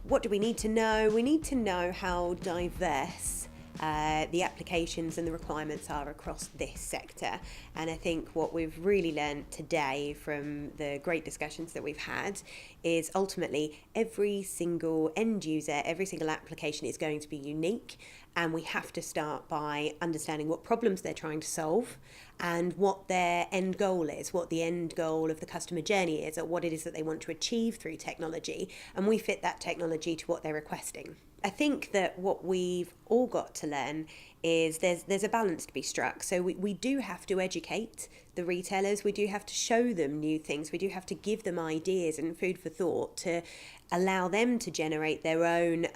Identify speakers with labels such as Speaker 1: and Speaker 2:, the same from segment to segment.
Speaker 1: what do we need to know? We need to know how diverse the applications and the requirements are across this sector. And I think what we've really learned today from the great discussions that we've had is ultimately every single end user, every single application is going to be unique, and we have to start by understanding what problems they're trying to solve and what their end goal is, what the end goal of the customer journey is, or what it is that they want to achieve through technology, and we fit that technology to what they're requesting. I think that what we've all got to learn is there's a balance to be struck. So we do have to educate the retailers, we do have to show them new things, we do have to give them ideas and food for thought to allow them to generate their own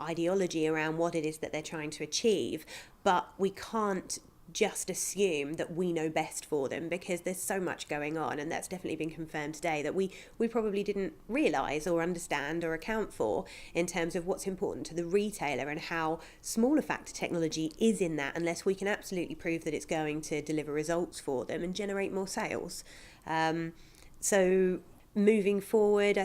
Speaker 1: ideology around what it is that they're trying to achieve. But we can't just assume that we know best for them, because there's so much going on, and that's definitely been confirmed today, that we probably didn't realise or understand or account for in terms of what's important to the retailer and how small a factor technology is in that, unless we can absolutely prove that it's going to deliver results for them and generate more sales. So moving forward,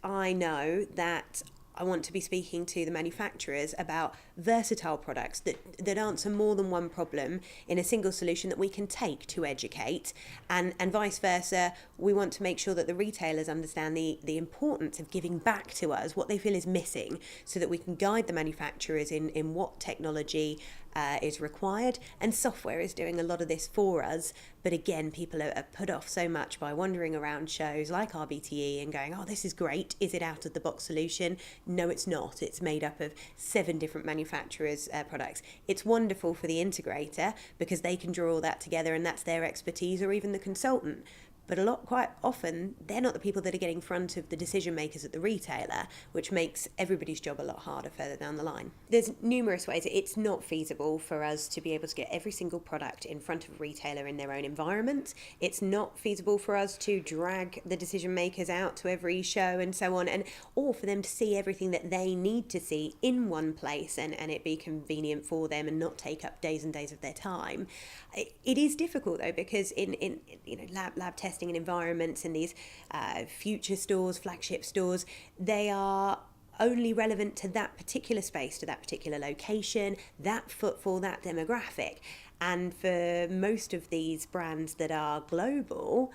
Speaker 1: I know that I want to be speaking to the manufacturers about versatile products that answer more than one problem in a single solution that we can take to educate, and vice versa. We want to make sure that the retailers understand the importance of giving back to us what they feel is missing, so that we can guide the manufacturers in what technology is required, and software is doing a lot of this for us. But again, people are put off so much by wandering around shows like RBTE and going, oh, this is great, is it out of the box solution? No, it's not. It's made up of 7 different manufacturers' products. It's wonderful for the integrator because they can draw all that together and that's their expertise, or even the consultant. But quite often, they're not the people that are getting in front of the decision makers at the retailer, which makes everybody's job a lot harder further down the line. There's numerous ways. It's not feasible for us to be able to get every single product in front of a retailer in their own environment. It's not feasible for us to drag the decision makers out to every show and so on, or for them to see everything that they need to see in one place and it be convenient for them and not take up days and days of their time. It is difficult though, because in lab testing and environments in these future stores, flagship stores, they are only relevant to that particular space, to that particular location, that footfall, that demographic. And for most of these brands that are global,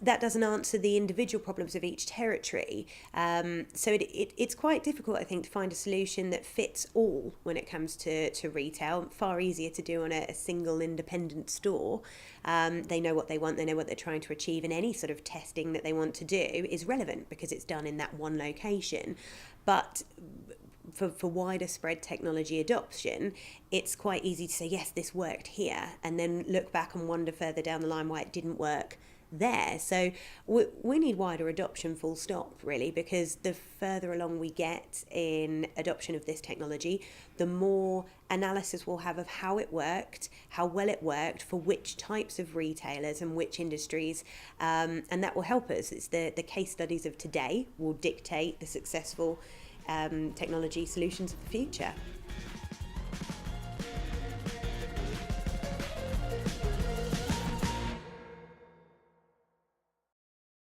Speaker 1: that doesn't answer the individual problems of each territory. So it's quite difficult, I think, to find a solution that fits all when it comes to retail. Far easier to do on a single independent store. They know what they want, they know what they're trying to achieve, and any sort of testing that they want to do is relevant because it's done in that one location. But for wider spread technology adoption, it's quite easy to say, yes, this worked here, and then look back and wonder further down the line why it didn't work there. So we need wider adoption, full stop, really, because the further along we get in adoption of this technology, the more analysis we'll have of how it worked, how well it worked for which types of retailers and which industries, and that will help us. It's the case studies of today will dictate the successful technology solutions of the future.